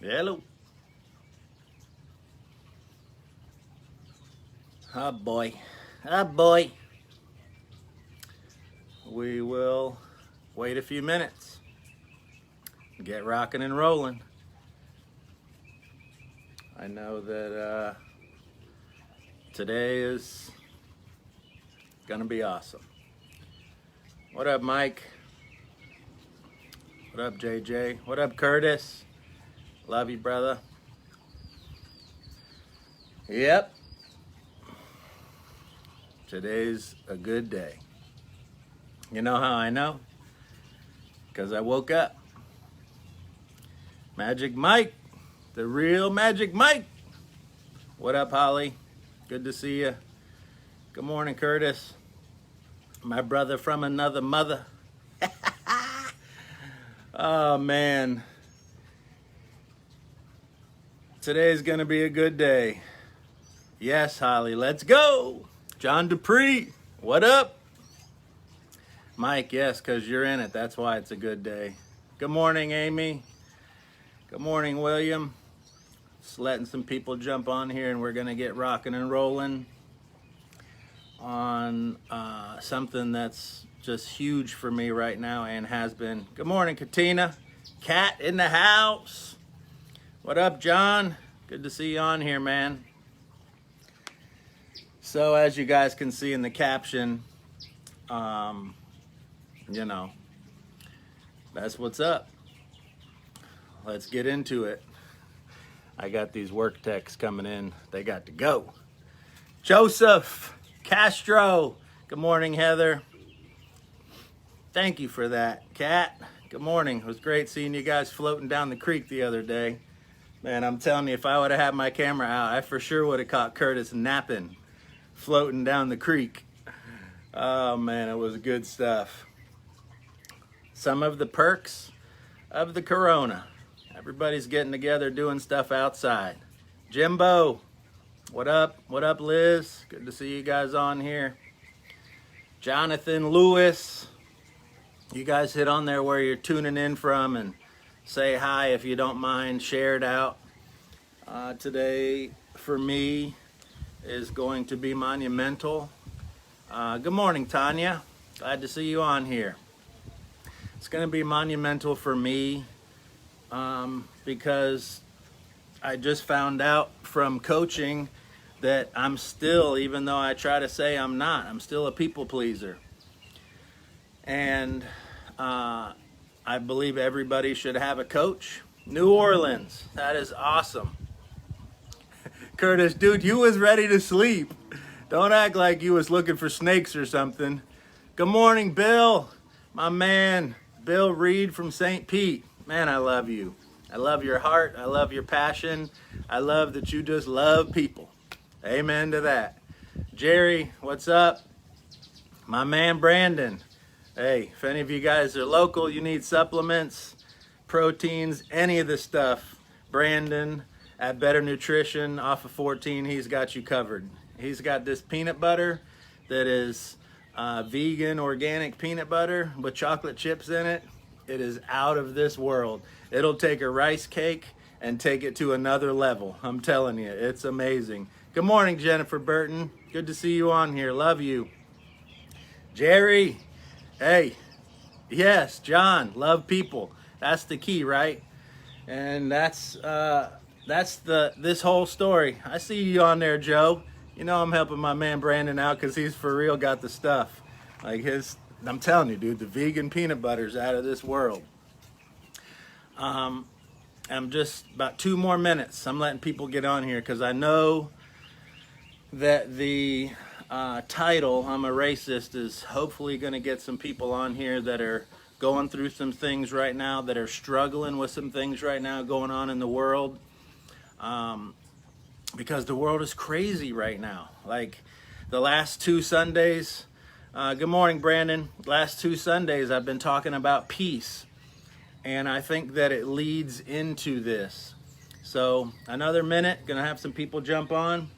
Hello. Oh boy. Oh boy. We will wait a few minutes. Get rocking and rolling. I know that today is gonna be awesome. What up, Mike? What up, JJ? What up, Curtis? Love you, brother. Yep. Today's a good day. You know how I know? Because I woke up. Magic Mike, the real Magic Mike. What up, Holly? Good to see you. Good morning, Curtis. My brother from another mother. Oh, man. Today's going to be a good day. Yes, Holly, let's go. John Dupree, what up? Mike, yes, because you're in it. That's why it's a good day. Good morning, Amy. Good morning, William. Just letting some people jump on here, and we're going to get rocking and rolling on something that's just huge for me right now and has been. Good morning, Katina. Cat in the house. What up, John? Good to see you on here, man. So as you guys can see in the caption, you know, that's what's up. Let's get into it. I got these work texts coming in. They got to go. Joseph Castro. Good morning, Heather. Thank you for that, Kat. Good morning. It was great seeing you guys floating down the creek the other day. Man, I'm telling you, if I would have had my camera out, I for sure would have caught Curtis napping, floating down the creek. Oh, man, it was good stuff. Some of the perks of the corona. Everybody's getting together, doing stuff outside. Jimbo, what up? What up, Liz? Good to see you guys on here. Jonathan Lewis. You guys hit on there where you're tuning in from and say hi if you don't mind. Share it out. Today, for me, is going to be monumental. Good morning, Tanya. Glad to see you on here. It's going to be monumental for me because I just found out from coaching that I'm still, even though I try to say I'm not, I'm still a people pleaser. And I believe everybody should have a coach. New Orleans, that is awesome. Curtis, dude, you was ready to sleep. Don't act like you was looking for snakes or something. Good morning, Bill. My man, Bill Reed from St. Pete. Man, I love you. I love your heart. I love your passion. I love that you just love people. Amen to that. Jerry, what's up? My man, Brandon. Hey, if any of you guys are local, you need supplements, proteins, any of the stuff, Brandon at Better Nutrition off of 14, he's got you covered. He's got this peanut butter that is vegan, organic peanut butter with chocolate chips in it. It is out of this world. It'll take a rice cake and take it to another level. I'm telling you, it's amazing. Good morning, Jennifer Burton. Good to see you on here. Love you. Jerry. Hey, yes, John, love people. That's the key, right? And that's this whole story. I see you on there, Joe. You know I'm helping my man Brandon out because he's for real got the stuff. Like I'm telling you, dude, the vegan peanut butter's out of this world. I'm just about 2 more minutes. I'm letting people get on here because I know that the title, I'm a Racist, is hopefully going to get some people on here that are going through some things right now, that are struggling with some things right now going on in the world. Because the world is crazy right now. Like the last 2 Sundays, good morning, Brandon. Last 2 Sundays, I've been talking about peace. And I think that it leads into this. So another minute, gonna have some people jump on.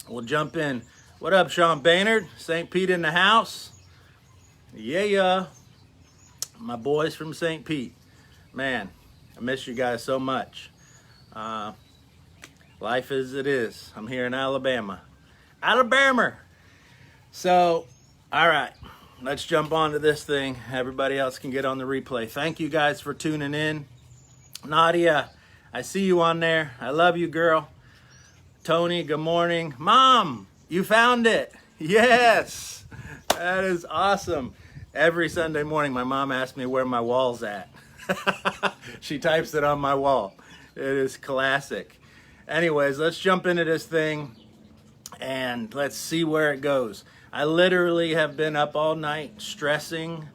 We'll jump in. What up, Sean Baynard? St. Pete in the house. Yeah. My boys from St. Pete. Man, I miss you guys so much. Uh, life as it is. I'm here in Alabama. Alabama! So, all right, let's jump on to this thing. Everybody else can get on the replay. Thank you guys for tuning in. Nadia, I see you on there. I love you, girl. Tony, good morning. Mom, you found it. Yes, that is awesome. Every Sunday morning, my mom asks me where my wall's at. She types it on my wall. It is classic. Anyways, let's jump into this thing and let's see where it goes. I literally have been up all night stressing.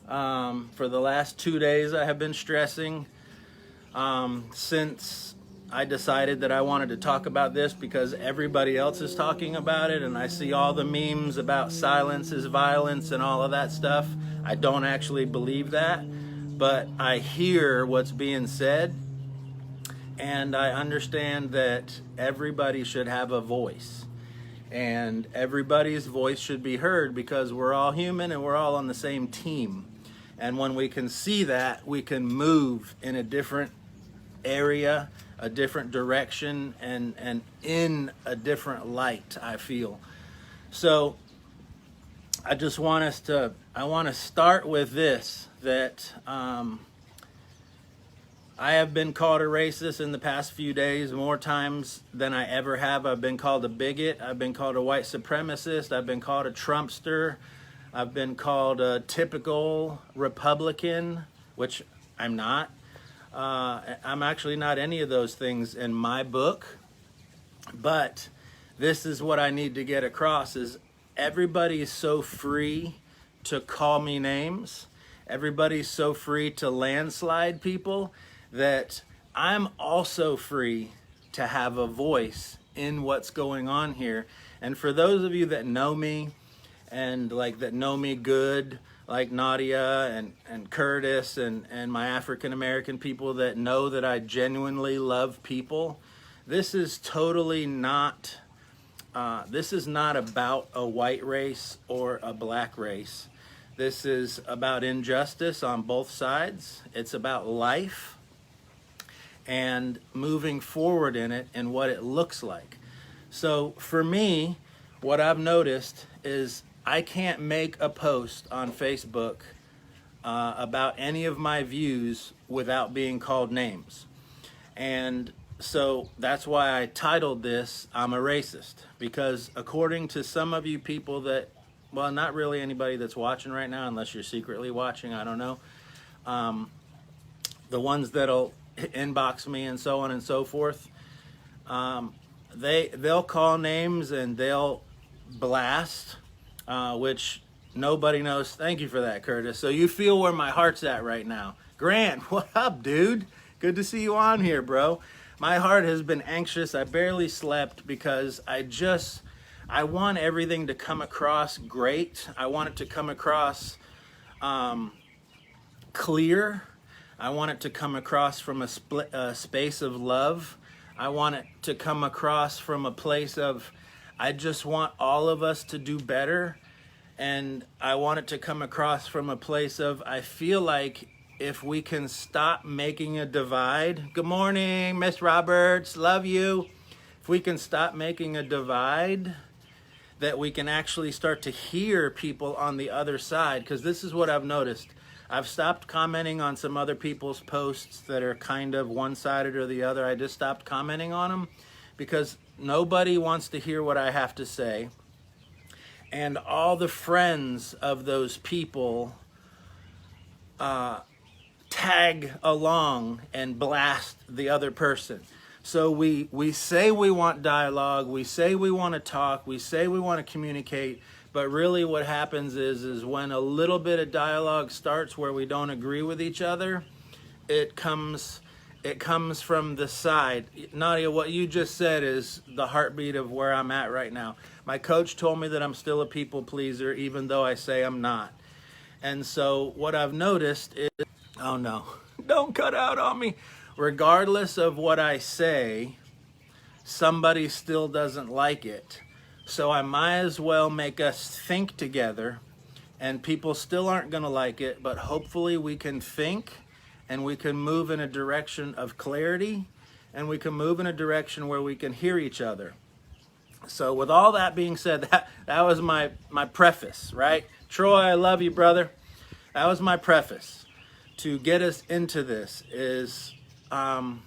For the last 2 days, I have been stressing since I decided that I wanted to talk about this because everybody else is talking about it, and I see all the memes about silence is violence and all of that stuff. I don't actually believe that, but I hear what's being said, and I understand that everybody should have a voice, and everybody's voice should be heard because we're all human and we're all on the same team. And when we can see that, we can move in a different area, a different direction, and in a different light, I feel. So I just want I want to start with this, that I have been called a racist in the past few days, more times than I ever have. I've been called a bigot. I've been called a white supremacist. I've been called a Trumpster. I've been called a typical Republican, which I'm not. I'm actually not any of those things in my book, but this is what I need to get across is everybody is so free to call me names. Everybody's so free to landslide people that I'm also free to have a voice in what's going on here. And for those of you that know me and that know me good, like Nadia and Curtis and my African American people that know that I genuinely love people, this is totally not, this is not about a white race or a black race. This is about injustice on both sides. It's about life and moving forward in it and what it looks like. So for me, what I've noticed is I can't make a post on Facebook about any of my views without being called names. And so that's why I titled this, I'm a Racist. Because according to some of you people that, well, not really anybody that's watching right now, unless you're secretly watching, I don't know. The ones that'll inbox me and so on and so forth, they'll call names and they'll blast, which nobody knows. Thank you for that, Curtis. So you feel where my heart's at right now. Grant, what up, dude? Good to see you on here, bro. My heart has been anxious. I barely slept because I want everything to come across great. I want it to come across clear. I want it to come across from a space of love. I want it to come across from a place of, I just want all of us to do better. And I want it to come across from a place of, I feel like if we can stop making a divide. Good morning, Miss Roberts. Love you. If we can stop making a divide, that we can actually start to hear people on the other side. Because this is what I've noticed. I've stopped commenting on some other people's posts that are kind of one-sided or the other. I just stopped commenting on them because nobody wants to hear what I have to say. And all the friends of those people tag along and blast the other person. So we say we want dialogue, we say we want to talk, we say we want to communicate, but really what happens is when a little bit of dialogue starts where we don't agree with each other, it comes from the side. Nadia, what you just said is the heartbeat of where I'm at right now. My coach told me that I'm still a people pleaser, even though I say I'm not. And so what I've noticed is, oh no, don't cut out on me. Regardless of what I say, somebody still doesn't like it. So I might as well make us think together, and people still aren't going to like it, but hopefully we can think and we can move in a direction of clarity and we can move in a direction where we can hear each other. So with all that being said, that was my preface, right? Troy, I love you, brother. That was my preface. To get us into this is my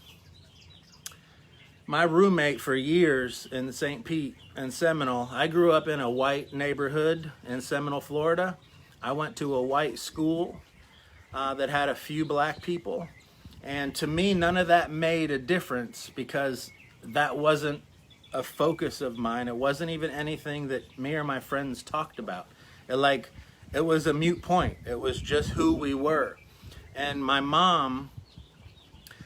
roommate for years in St. Pete and Seminole. I grew up in a white neighborhood in Seminole, Florida. I went to a white school that had a few black people. And to me, none of that made a difference because that wasn't a focus of mine. It wasn't even anything that me or my friends talked about. It was a moot point. It was just who we were. And my mom,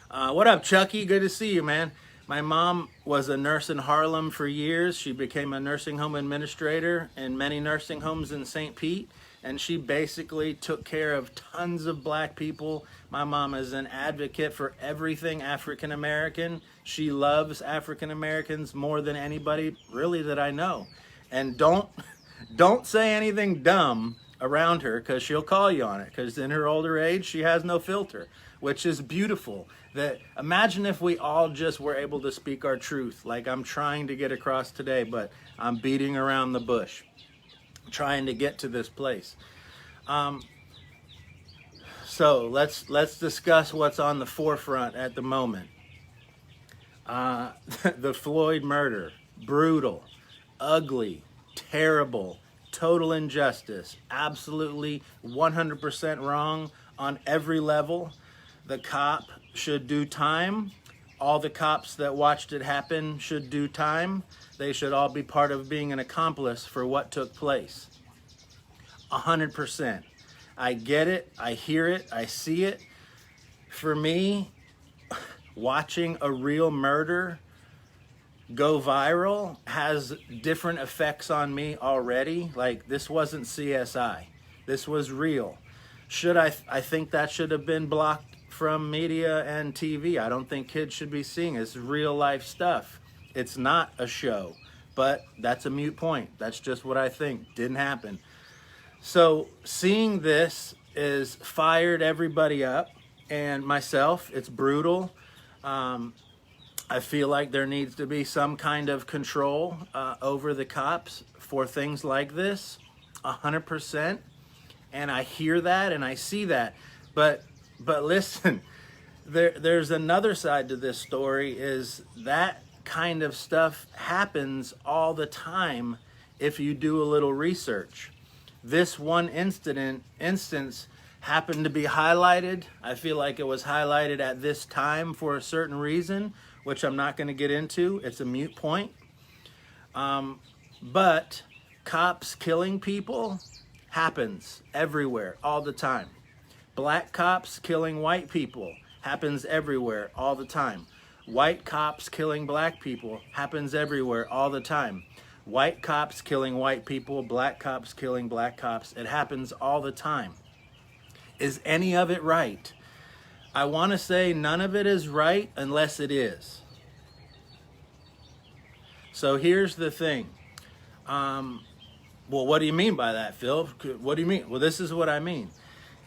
what up, Chucky? Good to see you, man. My mom was a nurse in Harlem for years. She became a nursing home administrator in many nursing homes in St. Pete. And she basically took care of tons of black people. My mom is an advocate for everything African American. She loves African Americans more than anybody really that I know. And don't say anything dumb around her because she'll call you on it, because in her older age she has no filter, which is beautiful. That imagine if we all just were able to speak our truth like I'm trying to get across today, but I'm beating around the bush trying to get to this place. So let's discuss what's on the forefront at the moment. The Floyd murder, brutal, ugly, terrible, total injustice, absolutely 100% wrong on every level. The cop should do time. All the cops that watched it happen should do time. They should all be part of being an accomplice for what took place. 100%. I get it, I hear it, I see it. For me, watching a real murder go viral has different effects on me already. Like, this wasn't CSI. This was real. I think that should have been blocked from media and TV. I don't think kids should be seeing it. It's real life stuff. It's not a show, but that's a moot point. That's just what I think. Didn't happen. So seeing this is fired everybody up, and myself. It's brutal. I feel like there needs to be some kind of control over the cops for things like this, 100%. And I hear that and I see that. But listen, there's another side to this story, is that kind of stuff happens all the time if you do a little research. This one instance happened to be highlighted. I feel like it was highlighted at this time for a certain reason, which I'm not going to get into. It's a moot point. But cops killing people happens everywhere all the time. Black cops killing white people happens everywhere all the time. White cops killing black people happens everywhere all the time. White cops killing white people, black cops killing black cops. It happens all the time. Is any of it right? I want to say none of it is right unless it is. So here's the thing. Well, what do you mean by that, Phil? What do you mean? Well, this is what I mean.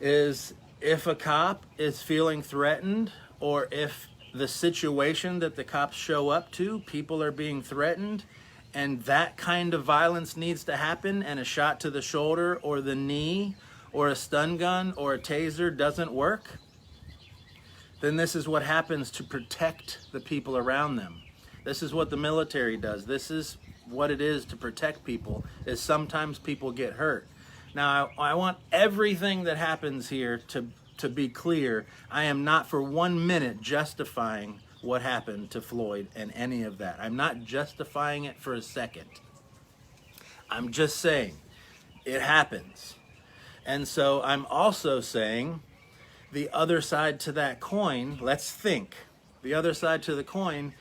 Is if a cop is feeling threatened, or if the situation that the cops show up to, people are being threatened, and that kind of violence needs to happen, and a shot to the shoulder or the knee or a stun gun or a taser doesn't work, then this is what happens to protect the people around them. This is what the military does. This is what it is to protect people, is sometimes people get hurt. Now, I want everything that happens here to be clear. I am not for 1 minute justifying what happened to Floyd and any of that. I'm not justifying it for a second. I'm just saying it happens. And so I'm also saying the other side to that coin, let's think. The other side to the coin,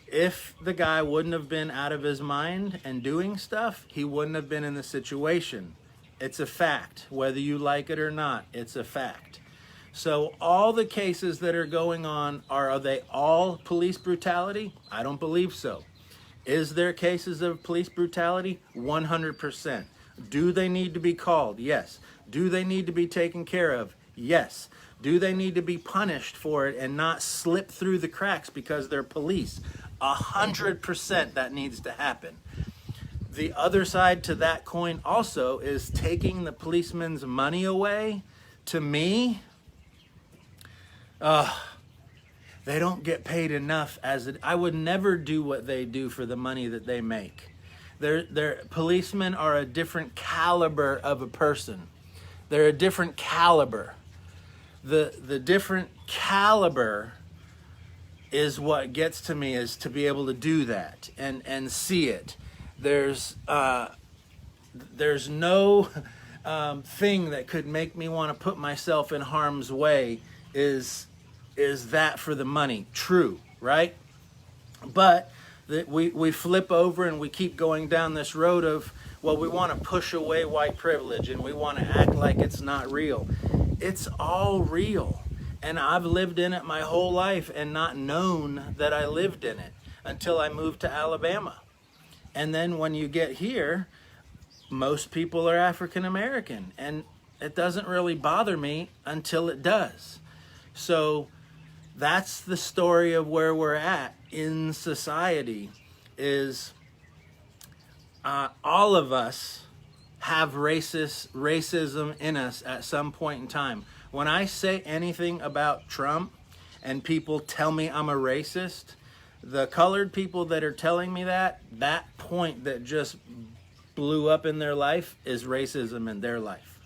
if the guy wouldn't have been out of his mind and doing stuff, he wouldn't have been in the situation. It's a fact. Whether you like it or not, it's a fact. So all the cases that are going on, are they all police brutality? I don't believe so. Is there cases of police brutality? 100%. Do they need to be called? Yes. Do they need to be taken care of? Yes. Do they need to be punished for it and not slip through the cracks because they're police? 100% that needs to happen. The other side to that coin also is taking the policeman's money away. To me, they don't get paid enough. I would never do what they do for the money that they make. Their policemen are a different caliber of a person. They're a different caliber. The different caliber is what gets to me, is to be able to do that and see it. There's no thing that could make me want to put myself in harm's way is that for the money. True, right? But we flip over and we keep going down this road of, well, we want to push away white privilege and we want to act like it's not real. It's all real. And I've lived in it my whole life and not known that I lived in it until I moved to Alabama. And then when you get here, most people are African American, and it doesn't really bother me until it does. So that's the story of where we're at in society, is all of us have racism in us at some point in time. When I say anything about Trump and people tell me I'm a racist, the colored people that are telling me that point that just blew up in their life is racism in their life.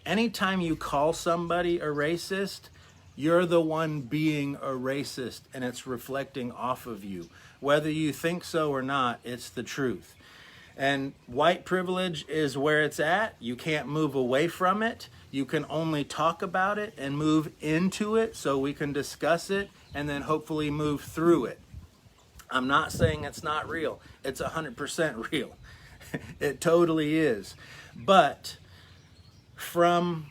Anytime you call somebody a racist, you're the one being a racist, and it's reflecting off of you. Whether you think so or not, it's the truth. And white privilege is where it's at. You can't move away from it. You can only talk about it and move into it so we can discuss it and then hopefully move through it. I'm not saying it's not real. It's 100% real. It totally is. But from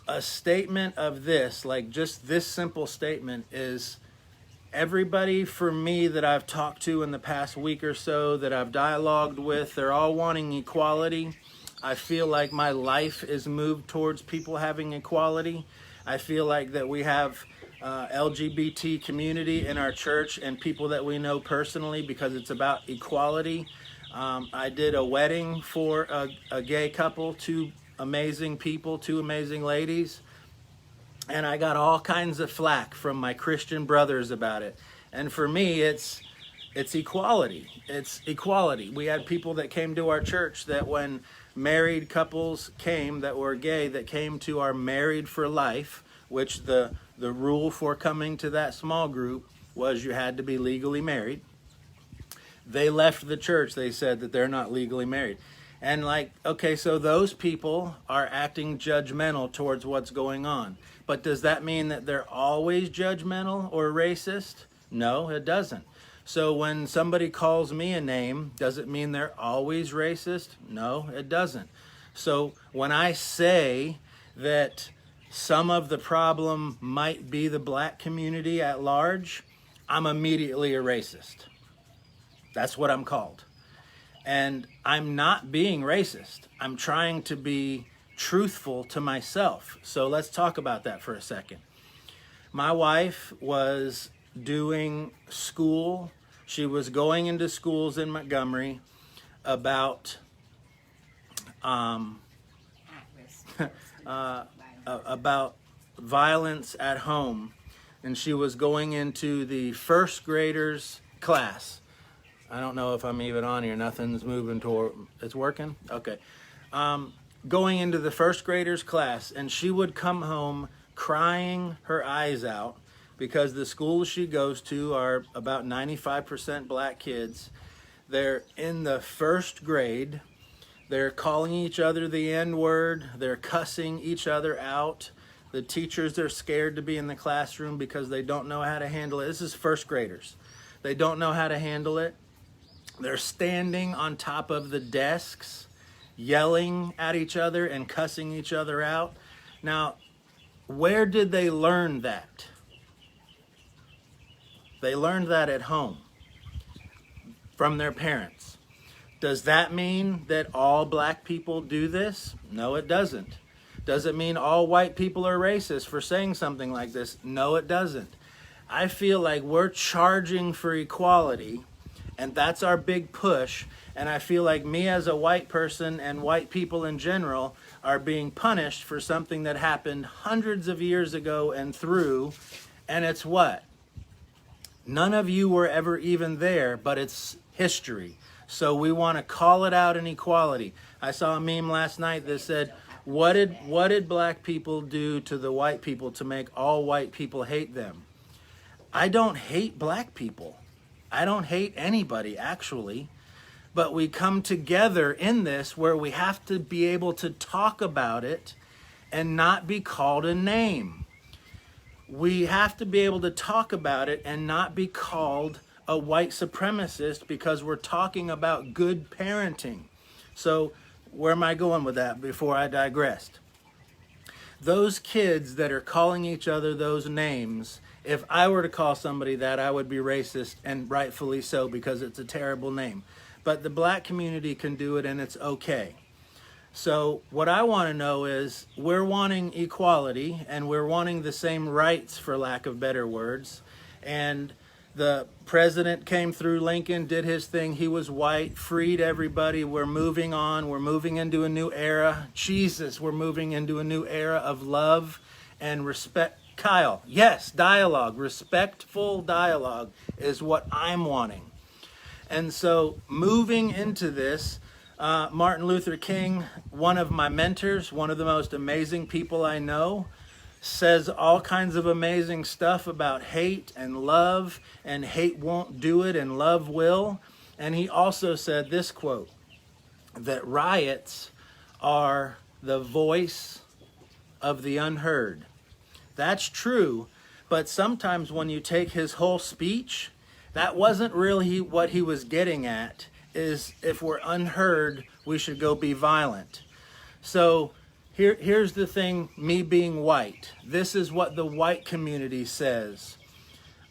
a statement of this, like just this simple statement, is everybody for me that I've talked to in the past week or so, that I've dialogued with, they're all wanting equality. I feel like my life is moved towards people having equality. I feel like that we have LGBT community in our church and people that we know personally because it's about equality. I did a wedding for a gay couple, two amazing people, two amazing ladies, and I got all kinds of flack from my Christian brothers about it. And for me, it's equality. It's equality. We had people that came to our church that when married couples came that were gay, that came to our Married for Life, which the rule for coming to that small group was you had to be legally married. They left the church. They said that they're not legally married. And like, okay, so those people are acting judgmental towards what's going on. But does that mean that they're always judgmental or racist? No, it doesn't. So when somebody calls me a name, does it mean they're always racist? No, it doesn't. So when I say that some of the problem might be the black community at large, I'm immediately a racist. That's what I'm called. And I'm not being racist. I'm trying to be truthful to myself. So let's talk about that for a second. My wife was doing school. She was going into schools in Montgomery about about violence at home, and she was going into the first graders class. I don't know if I'm even on here. Nothing's moving toward. It's working? Okay. Going into the first graders class, and she would come home crying her eyes out because the schools she goes to are about 95% black kids. They're in the first grade. They're calling each other the N-word. They're cussing each other out. The teachers are scared to be in the classroom because they don't know how to handle it. This is first graders. They don't know how to handle it. They're standing on top of the desks, yelling at each other and cussing each other out. Now, where did they learn that? They learned that at home from their parents. Does that mean that all black people do this? No, it doesn't. Does it mean all white people are racist for saying something like this? No, it doesn't. I feel like we're charging for equality, and that's our big push. And I feel like me as a white person and white people in general are being punished for something that happened hundreds of years ago and through. And it's what? None of you were ever even there, but it's history. So we want to call it out in equality. I saw a meme last night that said, what did black people do to the white people to make all white people hate them? I don't hate black people. I don't hate anybody, actually. But we come together in this where we have to be able to talk about it and not be called a name. We have to be able to talk about it and not be called a white supremacist because we're talking about good parenting. So where am I going with that before I digressed? Those kids that are calling each other those names, if I were to call somebody that, I would be racist, and rightfully so, because it's a terrible name. But the black community can do it, and it's okay. So what I want to know is, we're wanting equality, and we're wanting the same rights, for lack of better words. And the president came through, Lincoln did his thing, he was white, freed everybody, we're moving on, we're moving into a new era. Jesus, we're moving into a new era of love and respect. Kyle, yes, dialogue, respectful dialogue is what I'm wanting. And so moving into this, Martin Luther King, one of my mentors, one of the most amazing people I know, says all kinds of amazing stuff about hate and love, and hate won't do it and love will. And he also said this quote, that riots are the voice of the unheard. That's true, but sometimes when you take his whole speech, that wasn't really what he was getting at, is if we're unheard, we should go be violent. So here's the thing, me being white. This is what the white community says.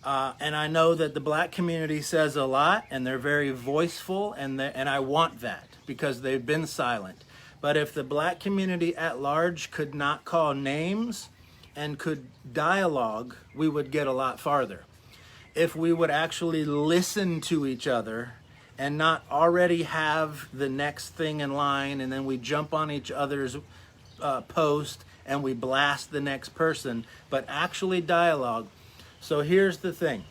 And I know that the black community says a lot, and they're very voiceful, and I want that because they've been silent. But if the black community at large could not call names and could dialogue, we would get a lot farther. If we would actually listen to each other and not already have the next thing in line, and then we jump on each other's post and we blast the next person, but actually dialogue. So here's the thing.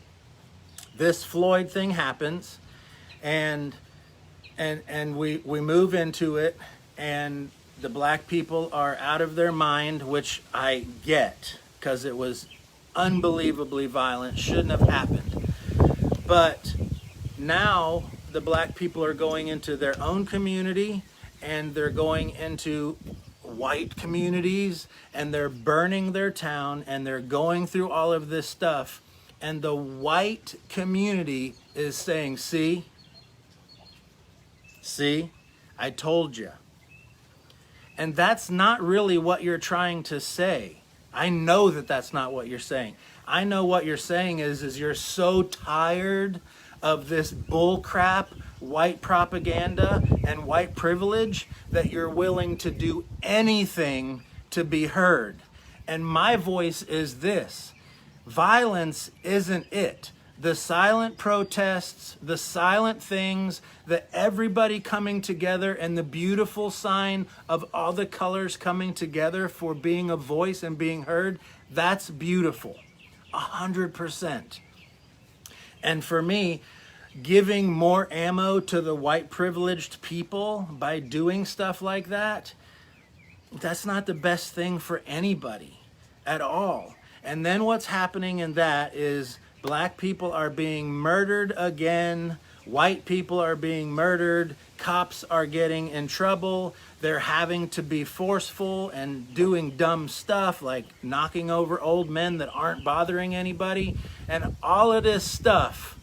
This Floyd thing happens, and we move into it, and the black people are out of their mind, which I get, because it was unbelievably violent, shouldn't have happened. But now the black people are going into their own community, and they're going into white communities, and they're burning their town, and they're going through all of this stuff. And the white community is saying, see, I told you. And that's not really what you're trying to say. I know that that's not what you're saying. I know what you're saying is you're so tired of this bull crap, white propaganda and white privilege, that you're willing to do anything to be heard. And my voice is this: violence isn't it. The silent protests, the silent things, that everybody coming together, and the beautiful sign of all the colors coming together for being a voice and being heard, that's beautiful, 100%. And for me, giving more ammo to the white privileged people by doing stuff like that, that's not the best thing for anybody at all. And then what's happening in that is black people are being murdered again. White people are being murdered. Cops are getting in trouble. They're having to be forceful and doing dumb stuff like knocking over old men that aren't bothering anybody. And all of this stuff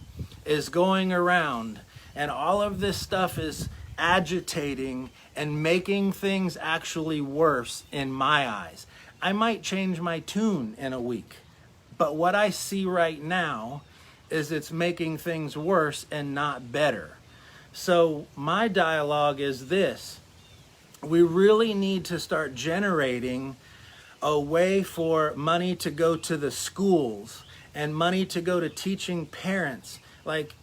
is going around. And all of this stuff is agitating and making things actually worse in my eyes. I might change my tune in a week. But what I see right now is it's making things worse and not better. So my dialogue is this: we really need to start generating a way for money to go to the schools and money to go to teaching parents. Like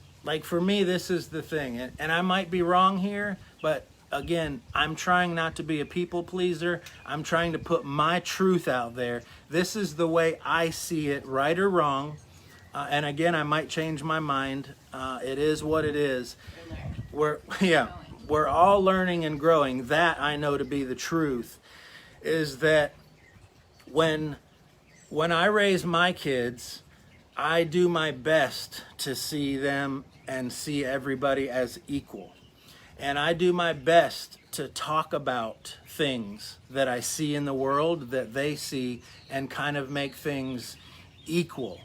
for me, this is the thing, and I might be wrong here, but again, I'm trying not to be a people pleaser. I'm trying to put my truth out there. This is the way I see it, right or wrong. And again, I might change my mind. It is what it is. We're all learning and growing. That I know to be the truth is that when I raise my kids, I do my best to see them and see everybody as equal. And I do my best to talk about things that I see in the world that they see and kind of make things equal.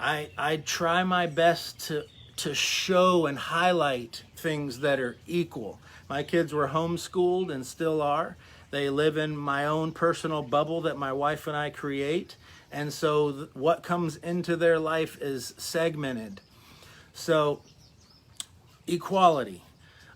I try my best to show and highlight things that are equal. My kids were homeschooled and still are. They live in my own personal bubble that my wife and I create. And so what comes into their life is segmented. So equality.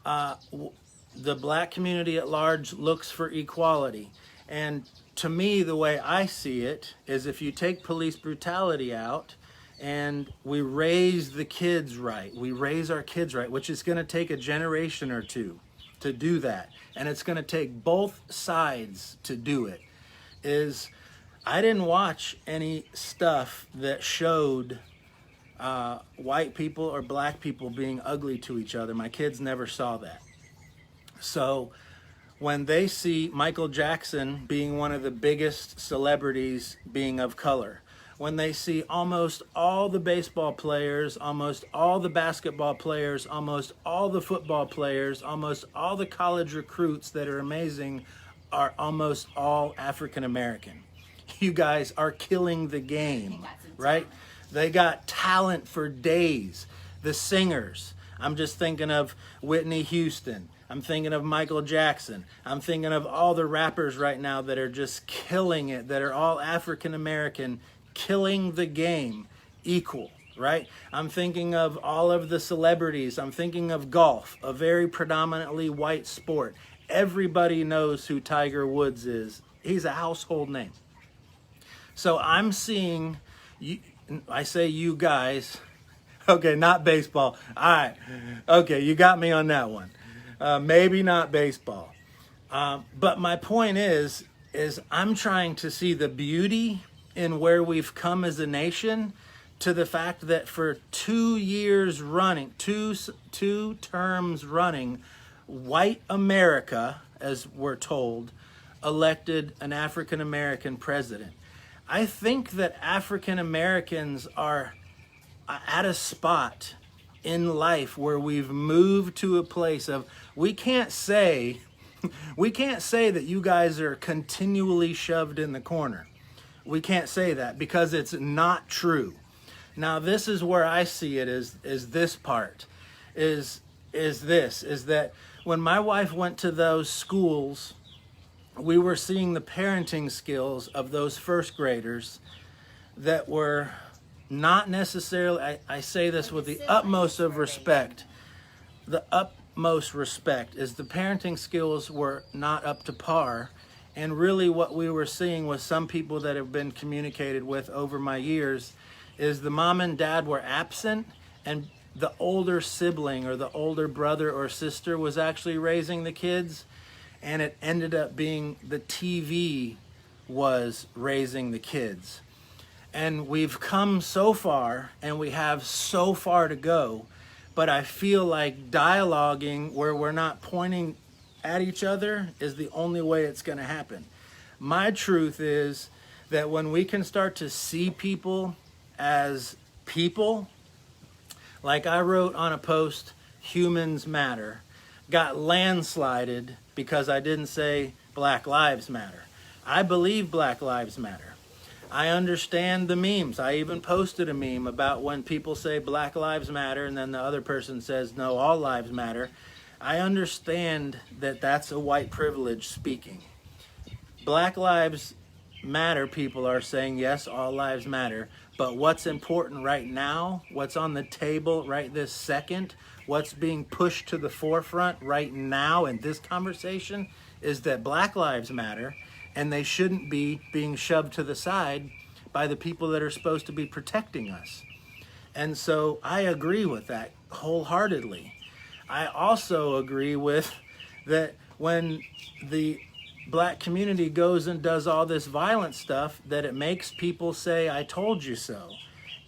The black community at large looks for equality. And to me, the way I see it is if you take police brutality out and we raise the kids right, we raise our kids right, which is going to take a generation or two to do that. And it's going to take both sides to do it. I didn't watch any stuff that showed white people or black people being ugly to each other. My kids never saw that. So when they see Michael Jackson being one of the biggest celebrities being of color, when they see almost all the baseball players, almost all the basketball players, almost all the football players, almost all the college recruits that are amazing are almost all African American. You guys are killing the game, right? They got talent for days. The singers, I'm just thinking of Whitney Houston. I'm thinking of Michael Jackson. I'm thinking of all the rappers right now that are just killing it, that are all African American, killing the game equal, right? I'm thinking of all of the celebrities. I'm thinking of golf, a very predominantly white sport. Everybody knows who Tiger Woods is. He's a household name. So I'm seeing, I say you guys, okay, not baseball. All right, okay, you got me on that one. Maybe not baseball. But my point is I'm trying to see the beauty in where we've come as a nation to the fact that for 2 years running, two terms running, white America, as we're told, elected an African American president. I think that African Americans are at a spot in life where we've moved to a place of we can't say that you guys are continually shoved in the corner. We can't say that because it's not true. Now this is where I see it is this part is that when my wife went to those schools, we were seeing the parenting skills of those first graders that were not necessarily, I say this with the utmost of respect. The utmost respect is the parenting skills were not up to par. And really what we were seeing with some people that have been communicated with over my years is the mom and dad were absent and the older sibling or the older brother or sister was actually raising the kids. And it ended up being the TV was raising the kids. And we've come so far and we have so far to go, but I feel like dialoguing where we're not pointing at each other is the only way it's going to happen. My truth is that when we can start to see people as people, like I wrote on a post, humans matter, got landslided because I didn't say Black Lives Matter. I believe Black Lives Matter. I understand the memes. I even posted a meme about when people say Black Lives Matter and then the other person says, no, all lives matter. I understand that that's a white privilege speaking. Black Lives Matter people are saying, yes, all lives matter. But what's important right now, what's on the table right this second, what's being pushed to the forefront right now in this conversation is that Black Lives Matter, and they shouldn't be being shoved to the side by the people that are supposed to be protecting us. And so I agree with that wholeheartedly. I also agree with that when the black community goes and does all this violent stuff, that it makes people say, I told you so.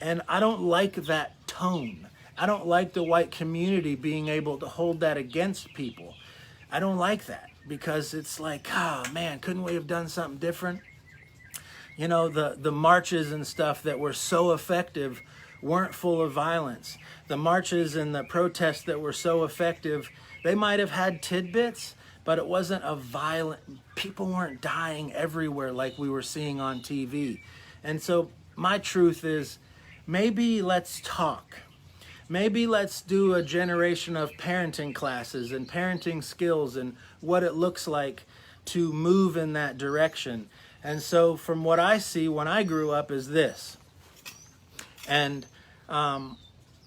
And I don't like that tone. I don't like the white community being able to hold that against people. I don't like that, because it's like, oh man, couldn't we have done something different? You know, the marches and stuff that were so effective weren't full of violence. The marches and the protests that were so effective, they might have had tidbits, but it wasn't a violent, people weren't dying everywhere like we were seeing on TV. And so my truth is, maybe let's talk. Maybe let's do a generation of parenting classes and parenting skills and what it looks like to move in that direction. And so from what I see when I grew up is this. And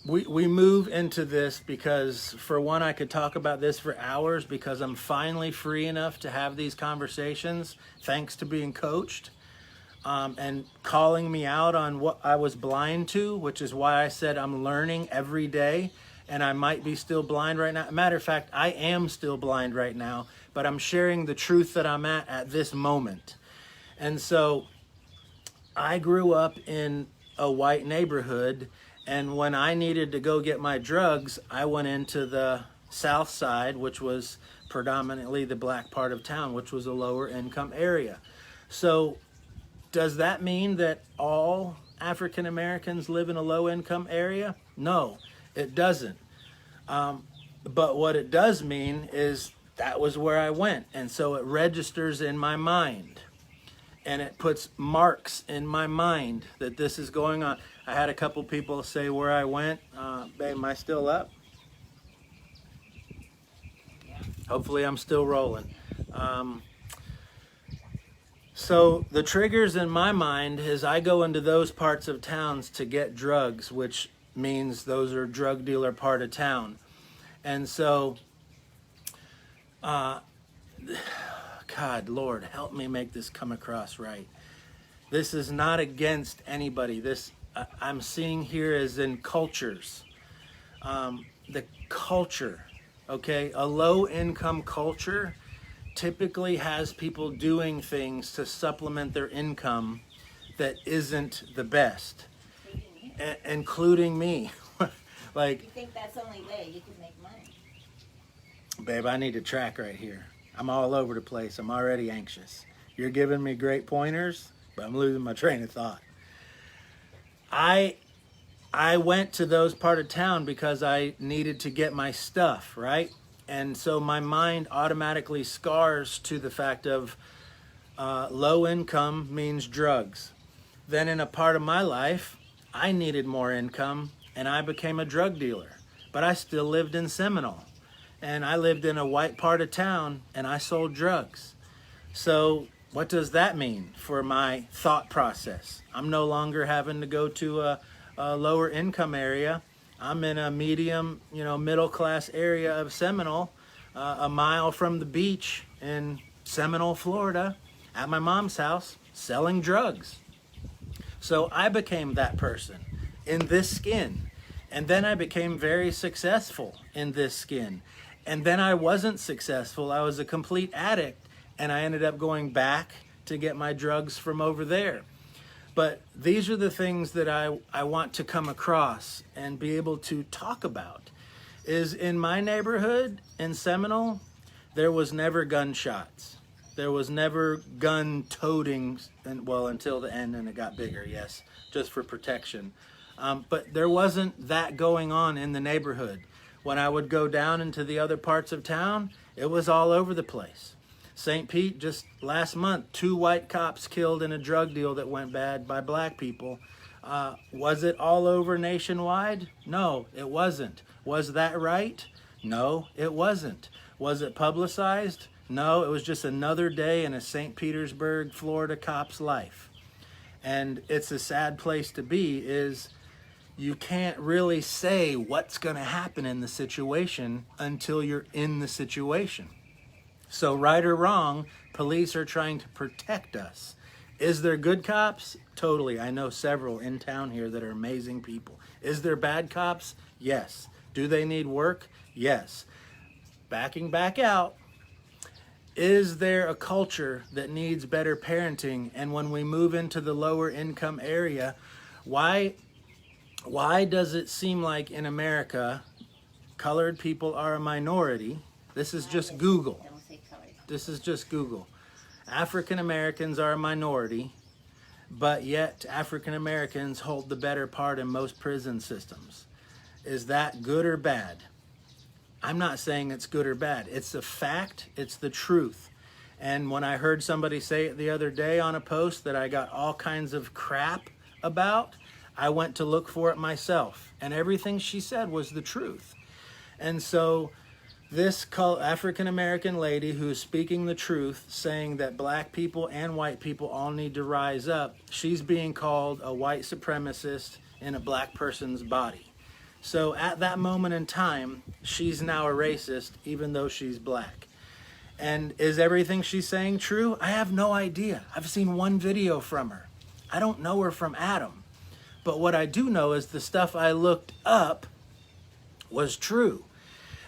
we move into this because, for one, I could talk about this for hours because I'm finally free enough to have these conversations, thanks to being coached and calling me out on what I was blind to, which is why I said I'm learning every day, and I might be still blind right now. Matter of fact, I am still blind right now, but I'm sharing the truth that I'm at this moment. And so I grew up in a white neighborhood, and when I needed to go get my drugs, I went into the south side, which was predominantly the black part of town, which was a lower income area. So does that mean that all African Americans live in a low income area? No, it doesn't. But what it does mean is that was where I went, and so it registers in my mind. And it puts marks in my mind that this is going on. I had a couple people say where I went. Babe, am I still up? Yeah. Hopefully I'm still rolling. So the triggers in my mind is I go into those parts of towns to get drugs, which means those are drug dealer part of town. And so, God, Lord, help me make this come across right. This is not against anybody. This I'm seeing here as in cultures. The culture, okay? A low-income culture typically has people doing things to supplement their income that isn't the best, including me. Like, you think that's the only way you can make money? Babe, I need to track right here. I'm all over the place. I'm already anxious. You're giving me great pointers, but I'm losing my train of thought. I went to those part of town because I needed to get my stuff, right? And so my mind automatically scars to the fact of low income means drugs. Then in a part of my life, I needed more income and I became a drug dealer. But I still lived in Seminole. And I lived in a white part of town and I sold drugs. So what does that mean for my thought process? I'm no longer having to go to a lower income area. I'm in a medium, middle class area of Seminole, a mile from the beach in Seminole, Florida, at my mom's house, selling drugs. So I became that person in this skin. And then I became very successful in this skin. And then I wasn't successful. I was a complete addict. And I ended up going back to get my drugs from over there. But these are the things that I want to come across and be able to talk about. Is in my neighborhood in Seminole, there was never gunshots. There was never gun toting, until the end, and it got bigger, yes, just for protection. But there wasn't that going on in the neighborhood. When I would go down into the other parts of town, it was all over the place. St. Pete, just last month, 2 white cops killed in a drug deal that went bad by black people. Was it all over nationwide? No, it wasn't. Was that right? No, it wasn't. Was it publicized? No, it was just another day in a St. Petersburg, Florida cop's life. And it's a sad place to be, is you can't really say what's going to happen in the situation until you're in the situation. So right or wrong, police are trying to protect us. Is there good cops? Totally. I know several in town here that are amazing people. Is there bad cops? Yes. Do they need work? Yes. Backing back out, is there a culture that needs better parenting? And when we move into the lower income area, why does it seem like in America colored people are a minority? This is just Google. Don't say colored. This is just Google. African Americans are a minority, but yet African Americans hold the better part in most prison systems. Is that good or bad? I'm not saying it's good or bad. It's a fact. It's the truth. And when I heard somebody say it the other day on a post that I got all kinds of crap about, I went to look for it myself. And everything she said was the truth. And so this African American lady who's speaking the truth, saying that black people and white people all need to rise up, she's being called a white supremacist in a black person's body. So at that moment in time, she's now a racist, even though she's black. And is everything she's saying true? I have no idea. I've seen one video from her. I don't know her from Adam. But what I do know is the stuff I looked up was true.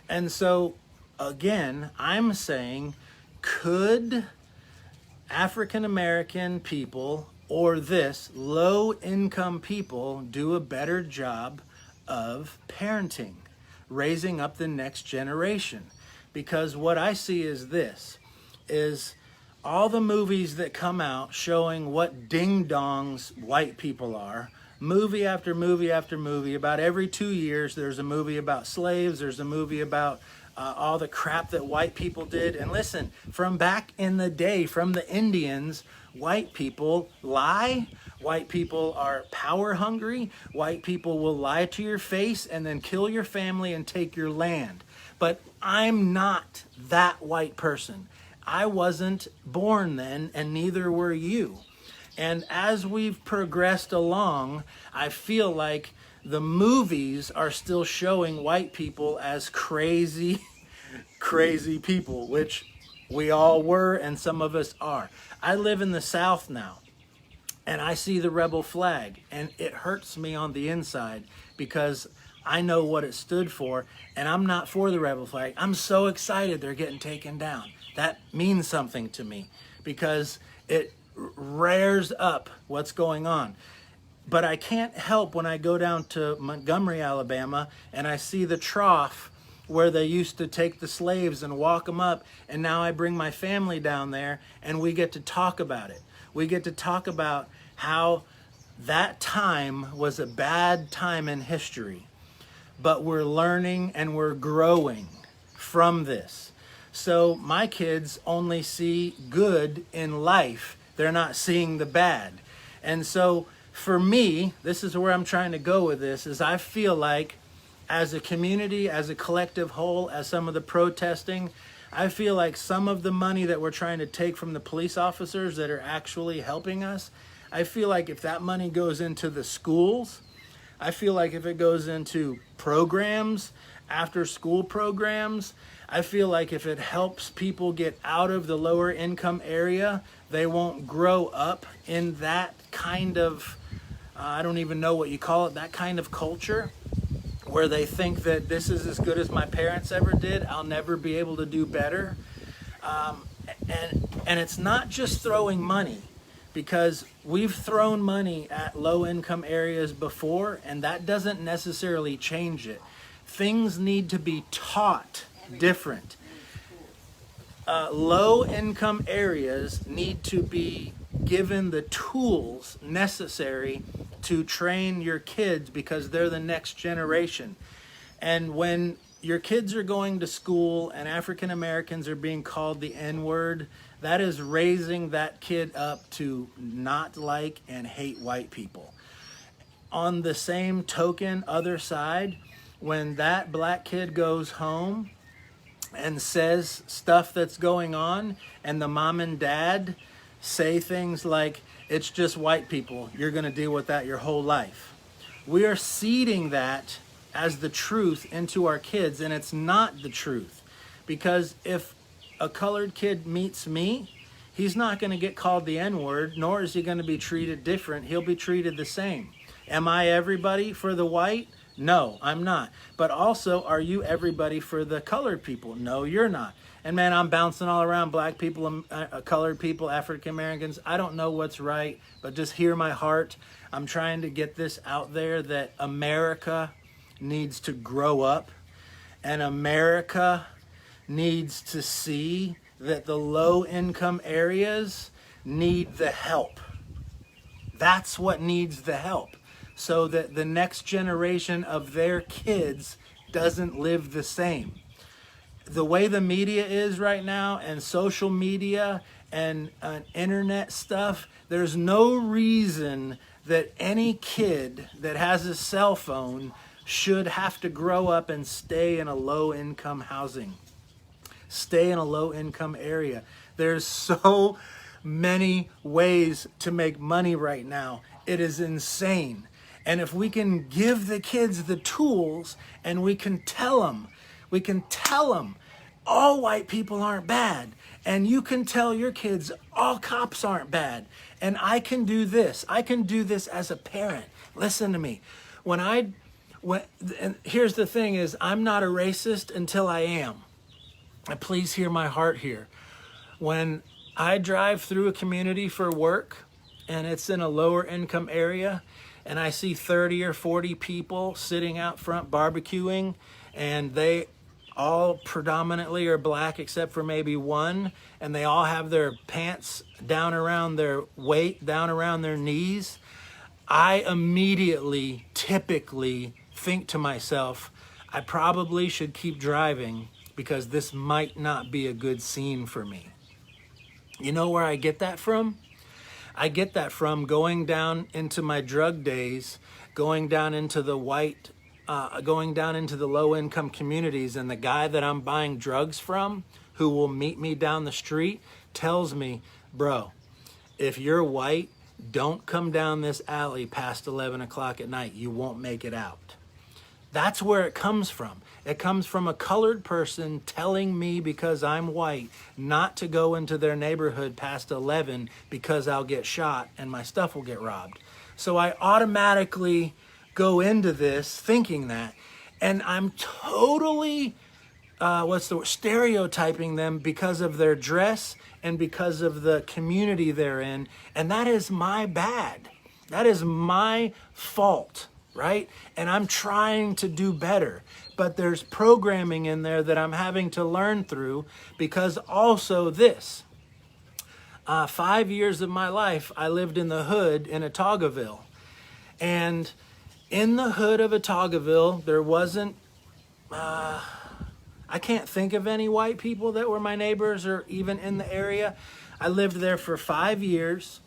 And so, again, I'm saying, could African American people or this low-income people do a better job of parenting, raising up the next generation? Because what I see is this, is all the movies that come out showing what ding-dongs white people are, movie after movie after movie, about every 2 years there's a movie about slaves, there's a movie about all the crap that white people did. And listen, from back in the day, from the Indians, white people lie. White people are power hungry. White people will lie to your face and then kill your family and take your land. But I'm not that white person. I wasn't born then, and neither were you. And as we've progressed along, I feel like the movies are still showing white people as crazy, crazy people, which we all were and some of us are. I live in the South now, and I see the rebel flag, and it hurts me on the inside because I know what it stood for, and I'm not for the rebel flag. I'm so excited they're getting taken down. That means something to me because it rears up what's going on. But I can't help when I go down to Montgomery, Alabama, and I see the trough where they used to take the slaves and walk them up, and now I bring my family down there and we get to talk about it. We get to talk about how that time was a bad time in history, but we're learning and we're growing from this. So my kids only see good in life. They're not seeing the bad. And so for me, this is where I'm trying to go with this, is I feel like as a community, as a collective whole, as some of the protesting, I feel like some of the money that we're trying to take from the police officers that are actually helping us, I feel like if that money goes into the schools, I feel like if it goes into programs, after school programs, I feel like if it helps people get out of the lower income area, they won't grow up in that kind of, I don't even know what you call it, that kind of culture where they think that this is as good as my parents ever did, I'll never be able to do better. And it's not just throwing money, because we've thrown money at low income areas before, and that doesn't necessarily change it. Things need to be taught different. Low income areas need to be given the tools necessary to train your kids because they're the next generation. And when your kids are going to school and African Americans are being called the N-word, that is raising that kid up to not like and hate white people. On the same token, other side, when that black kid goes home and says stuff that's going on, and the mom and dad say things like, it's just white people, you're going to deal with that your whole life. We are seeding that as the truth into our kids, and it's not the truth. Because if a colored kid meets me, he's not going to get called the N-word, nor is he going to be treated different. He'll be treated the same. Am I everybody for the white? No, I'm not. But also, are you everybody for the colored people? No, you're not. And man, I'm bouncing all around black people, colored people, African Americans. I don't know what's right, but just hear my heart. I'm trying to get this out there that America needs to grow up, and America needs to see that the low-income areas need the help. That's what needs the help, so that the next generation of their kids doesn't live the same. The way the media is right now, and social media and internet stuff, there's no reason that any kid that has a cell phone should have to grow up and stay in a low-income housing, stay in a low-income area. There's so many ways to make money right now. It is insane. And if we can give the kids the tools, and we can tell them, all white people aren't bad. And you can tell your kids all cops aren't bad. And I can do this. I can do this as a parent. Listen to me. And here's the thing is, I'm not a racist until I am. And please hear my heart here. When I drive through a community for work, and it's in a lower income area, and I see 30 or 40 people sitting out front barbecuing, and they all predominantly are black except for maybe one, and they all have their pants down around their waist, down around their knees, I immediately, typically think to myself, I probably should keep driving because this might not be a good scene for me. You know where I get that from? I get that from going down into my drug days, going down into the low-income communities, and the guy that I'm buying drugs from, who will meet me down the street, tells me, bro, if you're white, don't come down this alley past 11 o'clock at night. You won't make it out. That's where it comes from. It comes from a colored person telling me, because I'm white, not to go into their neighborhood past 11 because I'll get shot and my stuff will get robbed. So I automatically go into this thinking that, and I'm totally stereotyping them because of their dress and because of the community they're in, and that is my bad. That is my fault, right? And I'm trying to do better, but there's programming in there that I'm having to learn through, because also this, 5 years of my life, I lived in the hood in Otagoville, and in the hood of Otagoville, there wasn't, I can't think of any white people that were my neighbors or even in the area. I lived there for 5 years,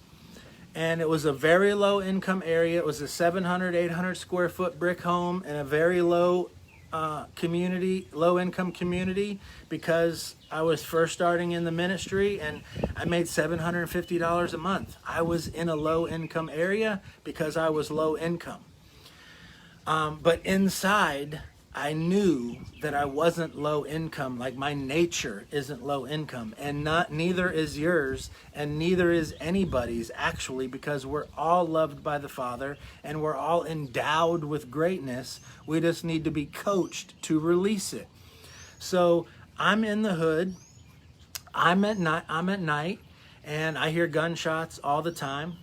and it was a very low income area. It was a 700, 800 square foot brick home in a very low income community, because I was first starting in the ministry, and I made $750 a month. I was in a low income area because I was low income. But inside, I knew that I wasn't low income. Like, my nature isn't low income, and neither is yours, and neither is anybody's, actually, because we're all loved by the Father and we're all endowed with greatness. We just need to be coached to release it. So I'm in the hood. I'm at night, and I hear gunshots all the time.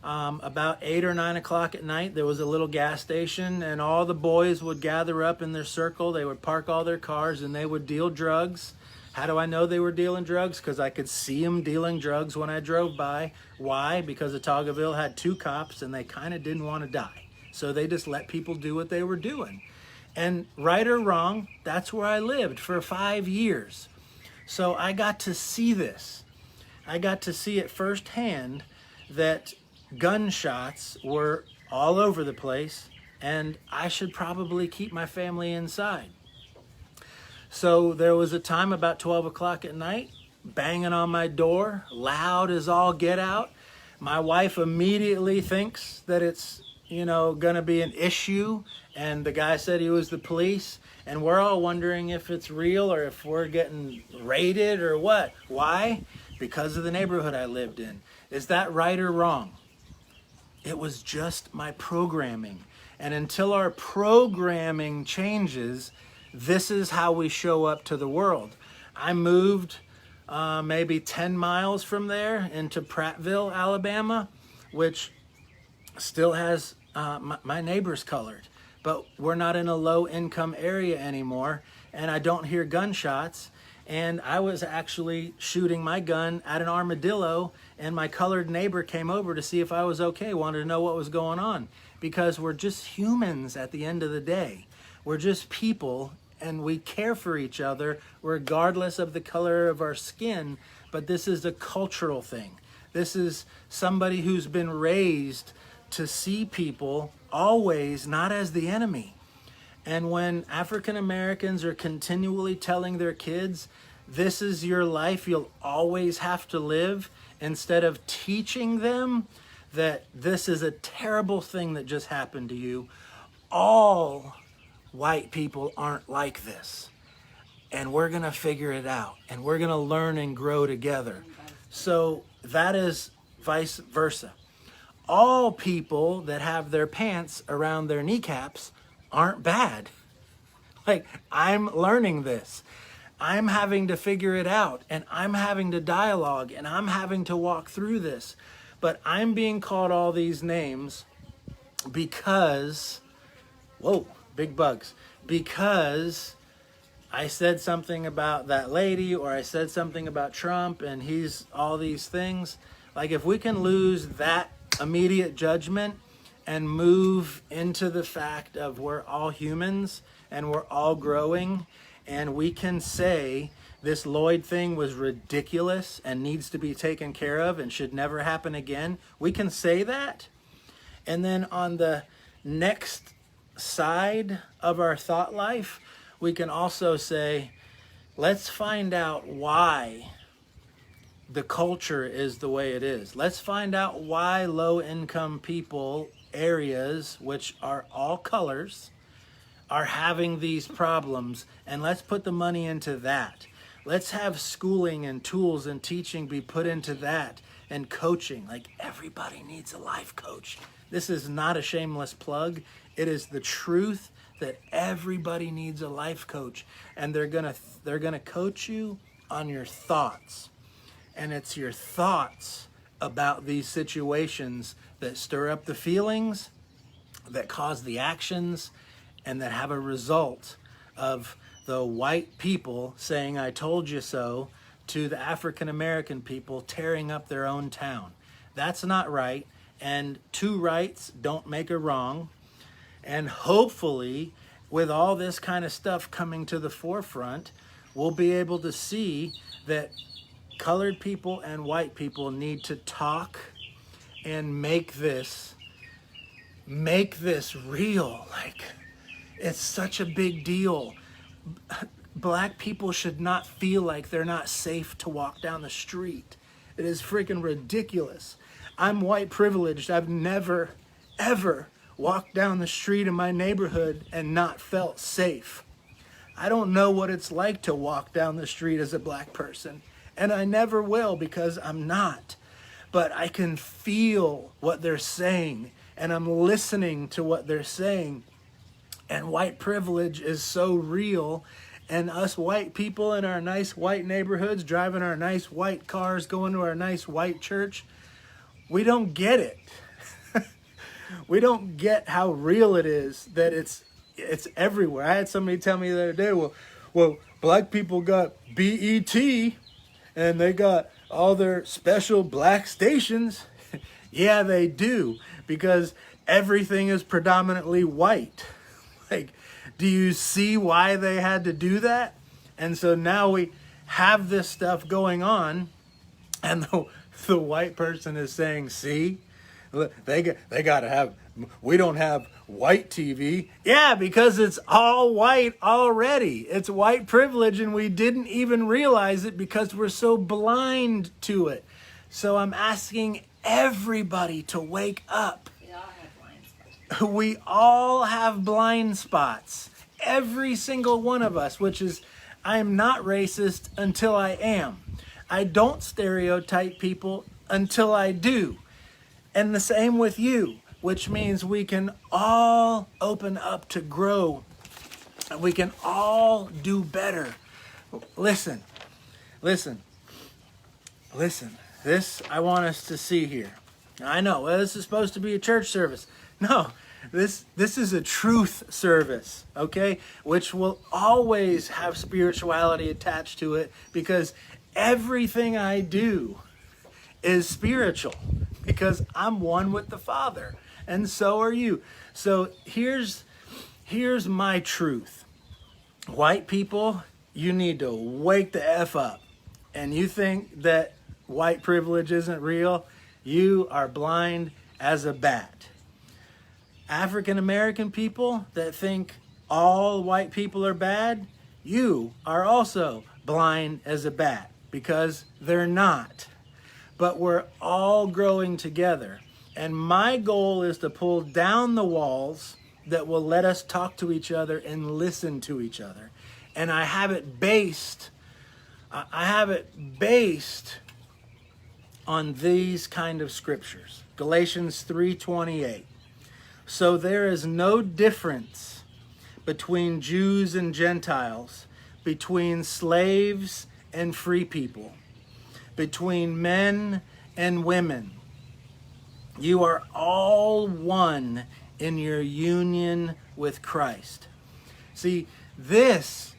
About 8 or 9 o'clock at night, there was a little gas station, and all the boys would gather up in their circle. They would park all their cars, and they would deal drugs. How do I know they were dealing drugs? Because I could see them dealing drugs when I drove by. Why? Because Otagoville had 2 cops, and they kind of didn't want to die. So they just let people do what they were doing. And right or wrong, that's where I lived for 5 years. So I got to see this. I got to see it firsthand, that gunshots were all over the place, and I should probably keep my family inside. So there was a time about 12 o'clock at night, banging on my door, loud as all get out. My wife immediately thinks that it's going to be an issue. And the guy said he was the police. And we're all wondering if it's real or if we're getting raided or what. Why? Because of the neighborhood I lived in. Is that right or wrong? It was just my programming. And until our programming changes, this is how we show up to the world. I moved maybe 10 miles from there into Prattville, Alabama, which still has my neighbors colored. But we're not in a low-income area anymore, and I don't hear gunshots. And I was actually shooting my gun at an armadillo, and my colored neighbor came over to see if I was okay, wanted to know what was going on. Because we're just humans at the end of the day. We're just people, and we care for each other regardless of the color of our skin. But this is a cultural thing. This is somebody who's been raised to see people always not as the enemy. And when African Americans are continually telling their kids, this is your life, you'll always have to live, instead of teaching them that this is a terrible thing that just happened to you, all white people aren't like this. And we're going to figure it out. And we're going to learn and grow together. So that is vice versa. All people that have their pants around their kneecaps aren't bad. Like, I'm learning this. I'm having to figure it out, and I'm having to dialogue, and I'm having to walk through this. But I'm being called all these names because, whoa, big bugs, because I said something about that lady, or I said something about Trump, and he's all these things. Like, if we can lose that immediate judgment and move into the fact of we're all humans and we're all growing, and we can say this Lloyd thing was ridiculous and needs to be taken care of and should never happen again. We can say that. And then on the next side of our thought life, we can also say, let's find out why the culture is the way it is. Let's find out why low-income people areas, which are all colors, are having these problems, and let's put the money into that. Let's have schooling and tools and teaching be put into that, and coaching. Like, everybody needs a life coach. This is not a shameless plug. It is the truth that everybody needs a life coach, and they're gonna coach you on your thoughts. And it's your thoughts about these situations that stir up the feelings, that cause the actions, and that have a result of the white people saying, I told you so, to the African American people tearing up their own town. That's not right, and two rights don't make a wrong. And hopefully, with all this kind of stuff coming to the forefront, we'll be able to see that colored people and white people need to talk and make this real. Like, it's such a big deal. Black people should not feel like they're not safe to walk down the street. It is freaking ridiculous. I'm white privileged. I've never, ever walked down the street in my neighborhood and not felt safe. I don't know what it's like to walk down the street as a black person. And I never will, because I'm not. But I can feel what they're saying, and I'm listening to what they're saying. And white privilege is so real. And us white people in our nice white neighborhoods, driving our nice white cars, going to our nice white church, we don't get it. We don't get how real it is, that it's everywhere. I had somebody tell me the other day, well, black people got BET, and they got all their special black stations. Yeah, they do, because everything is predominantly white. Like, do you see why they had to do that? And so now we have this stuff going on, and the white person is saying, see, they got to have, we don't have white TV. Yeah, because it's all white already. It's white privilege, and we didn't even realize it because we're so blind to it. So I'm asking everybody to wake up. We all have blind spots. We all have blind spots. Every single one of us, which is, I am not racist until I am. I don't stereotype people until I do. And the same with you, which means we can all open up to grow. And we can all do better. Listen. This I want us to see here. Now, I know, well, this is supposed to be a church service. No, this is a truth service, okay? Which will always have spirituality attached to it, because everything I do is spiritual, because I'm one with the Father, and so are you. So here's my truth. White people, you need to wake the F up. And you think that white privilege isn't real? You are blind as a bat. African American people that think all white people are bad, you are also blind as a bat, because they're not. But we're all growing together. And my goal is to pull down the walls that will let us talk to each other and listen to each other. And I have it based on these kind of scriptures. Galatians 3:28. So there is no difference between Jews and Gentiles, between slaves and free people, between men and women. You are all one in your union with Christ. See, this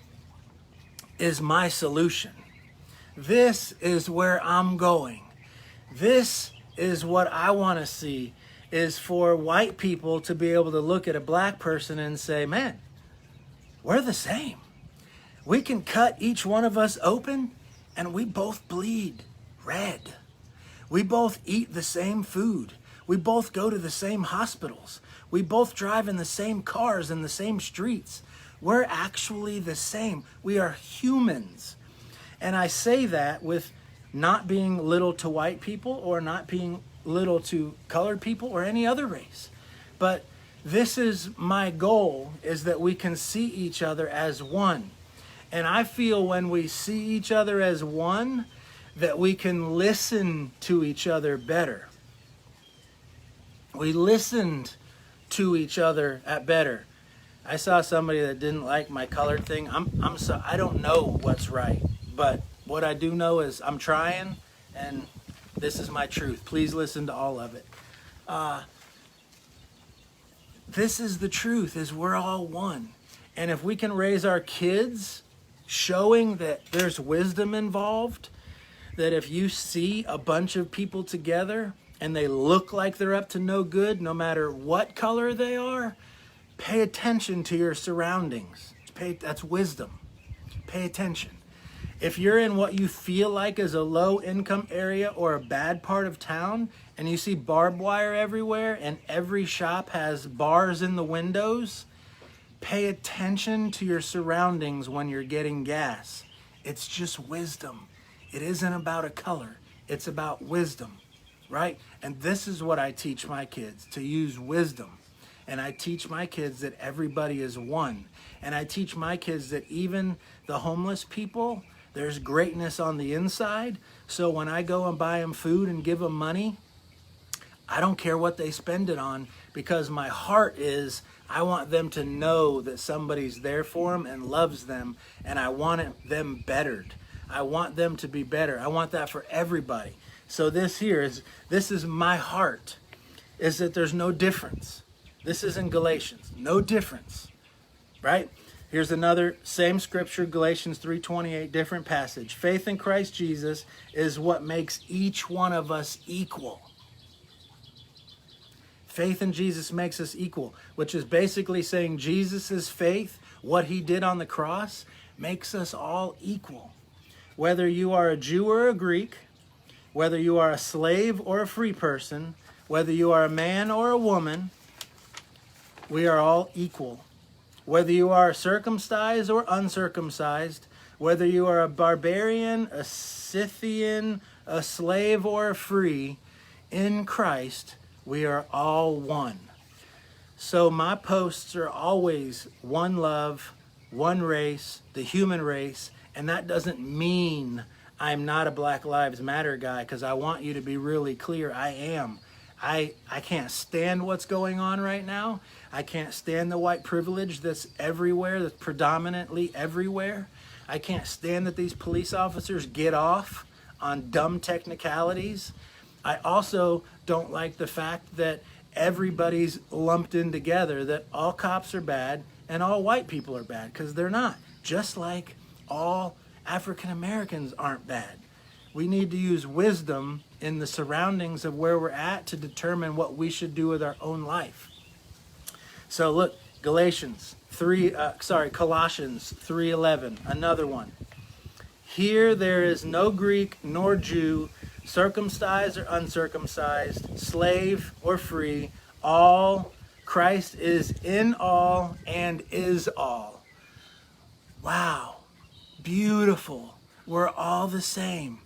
is my solution. This is where I'm going. This is what I want to see, is for white people to be able to look at a black person and say, man, we're the same. We can cut each one of us open and we both bleed red. We both eat the same food. We both go to the same hospitals. We both drive in the same cars in the same streets. We're actually the same. We are humans. And I say that with not being little to white people or not being little to colored people or any other race. But this is my goal, is that we can see each other as one. And I feel when we see each other as one, that we can listen to each other better. We listened to each other at better. I saw somebody that didn't like my colored thing. I don't know what's right, but what I do know is I'm trying, and this is my truth. Please listen to all of it. This is the truth, is we're all one. And if we can raise our kids showing that there's wisdom involved, that if you see a bunch of people together and they look like they're up to no good, no matter what color they are, pay attention to your surroundings. That's wisdom. Pay attention. If you're in what you feel like is a low income area or a bad part of town, and you see barbed wire everywhere and every shop has bars in the windows, pay attention to your surroundings when you're getting gas. It's just wisdom. It isn't about a color. It's about wisdom, right? And this is what I teach my kids, to use wisdom. And I teach my kids that everybody is one. And I teach my kids that even the homeless people, there's greatness on the inside. So when I go and buy them food and give them money, I don't care what they spend it on, because my heart is, I want them to know that somebody's there for them and loves them, and I want them bettered. I want them to be better. I want that for everybody. So this is my heart, is that there's no difference. This is in Galatians, no difference, right? Here's another, same scripture, Galatians 3:28, different passage. Faith in Christ Jesus is what makes each one of us equal. Faith in Jesus makes us equal, which is basically saying Jesus' faith, what he did on the cross, makes us all equal. Whether you are a Jew or a Greek, whether you are a slave or a free person, whether you are a man or a woman, we are all equal. Whether you are circumcised or uncircumcised, whether you are a barbarian, a Scythian, a slave or a free, in Christ, we are all one. So my posts are always one love, one race, the human race, and that doesn't mean I'm not a Black Lives Matter guy, because I want you to be really clear, I am. I can't stand what's going on right now. I can't stand the white privilege that's everywhere, that's predominantly everywhere. I can't stand that these police officers get off on dumb technicalities. I also don't like the fact that everybody's lumped in together, that all cops are bad and all white people are bad, because they're not. Just like all African Americans aren't bad. We need to use wisdom in the surroundings of where we're at to determine what we should do with our own life. So look, Colossians 3:11, another one. Here there is no Greek nor Jew, circumcised or uncircumcised, slave or free, all, Christ is in all and is all. Wow, beautiful. We're all the same.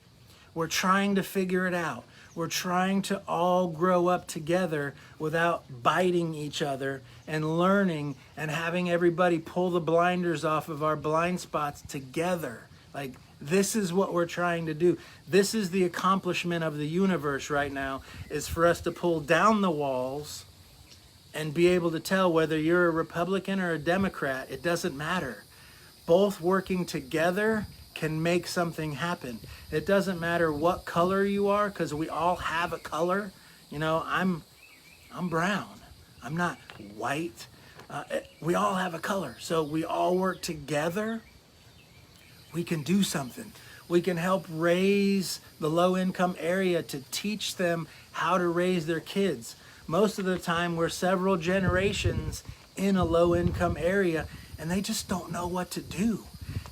We're trying to figure it out. We're trying to all grow up together without biting each other, and learning and having everybody pull the blinders off of our blind spots together. Like, this is what we're trying to do. This is the accomplishment of the universe right now, is for us to pull down the walls and be able to tell whether you're a Republican or a Democrat. It doesn't matter. Both working together can make something happen. It doesn't matter what color you are, because we all have a color. You know, I'm brown. I'm not white. We all have a color. So we all work together. We can do something. We can help raise the low-income area to teach them how to raise their kids. Most of the time, we're several generations in a low-income area, and they just don't know what to do.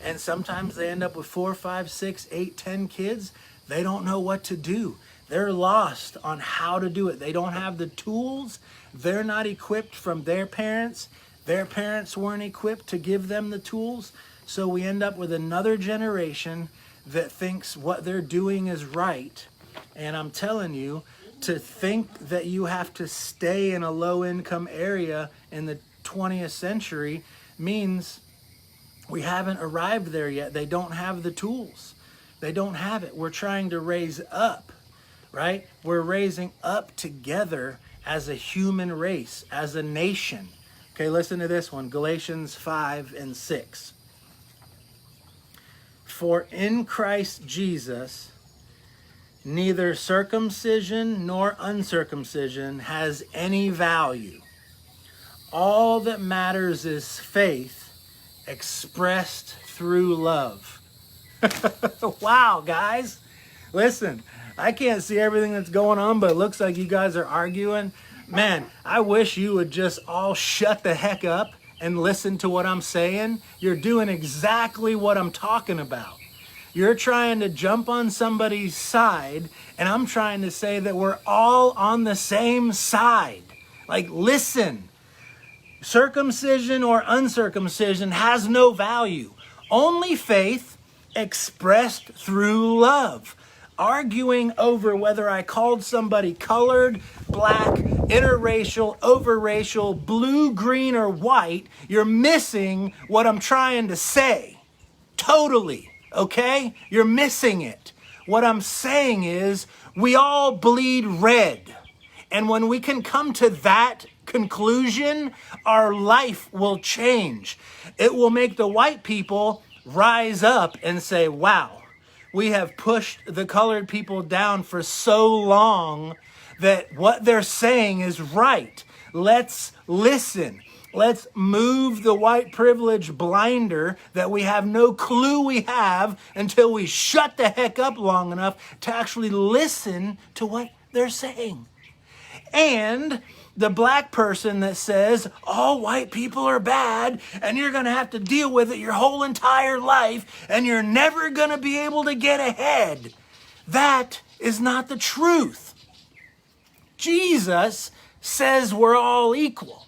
And sometimes they end up with 4, 5, 6, 8, 10 kids. They don't know what to do. They're lost on how to do it. They don't have the tools. They're not equipped from their parents. Their parents weren't equipped to give them the tools. So we end up with another generation that thinks what they're doing is right. And I'm telling you, to think that you have to stay in a low-income area in the 20th century means we haven't arrived there yet. They don't have the tools. They don't have it. We're trying to raise up, right? We're raising up together as a human race, as a nation. Okay, listen to this one, Galatians 5:6. For in Christ Jesus, neither circumcision nor uncircumcision has any value. All that matters is faith expressed through love. Wow, guys. Listen, I can't see everything that's going on, but it looks like you guys are arguing. Man, I wish you would just all shut the heck up and listen to what I'm saying. You're doing exactly what I'm talking about. You're trying to jump on somebody's side, and I'm trying to say that we're all on the same side. Like, listen. Circumcision or uncircumcision has no value. Only faith expressed through love. Arguing over whether I called somebody colored, black, interracial, overracial, blue, green, or white, you're missing what I'm trying to say. Totally, okay? You're missing it. What I'm saying is, we all bleed red. And when we can come to that conclusion, our life will change. It will make the white people rise up and say, wow, we have pushed the colored people down for so long that what they're saying is right. Let's listen. Let's move the white privilege blinder that we have no clue we have until we shut the heck up long enough to actually listen to what they're saying. And the black person that says all white people are bad and you're going to have to deal with it your whole entire life and you're never going to be able to get ahead. That is not the truth. Jesus says we're all equal.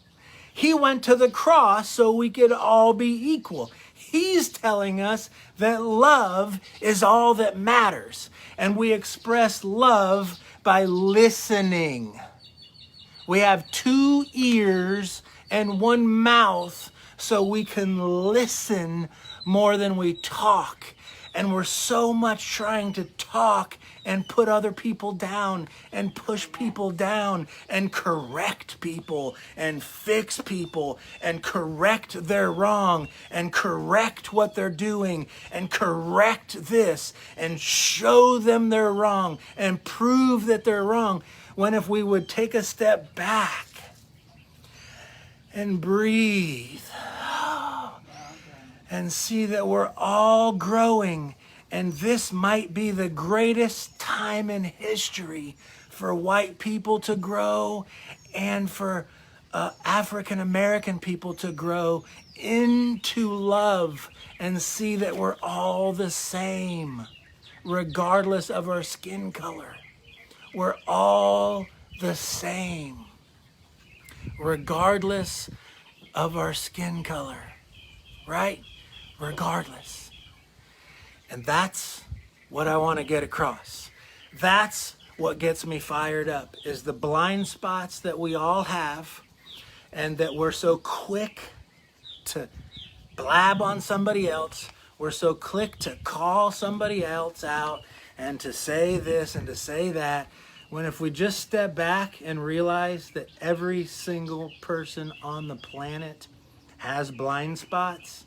He went to the cross so we could all be equal. He's telling us that love is all that matters. And we express love by listening. We have 2 ears and 1 mouth so we can listen more than we talk. And we're so much trying to talk and put other people down and push people down and correct people and fix people and correct their wrong and correct what they're doing and correct this and show them they're wrong and prove that they're wrong. When if we would take a step back and breathe and see that we're all growing, and this might be the greatest time in history for white people to grow and for African American people to grow into love and see that we're all the same, regardless of our skin color. We're all the same, regardless of our skin color, right? Regardless. And that's what I want to get across. That's what gets me fired up, is the blind spots that we all have, and that we're so quick to blab on somebody else. We're so quick to call somebody else out and to say this and to say that, when if we just step back and realize that every single person on the planet has blind spots.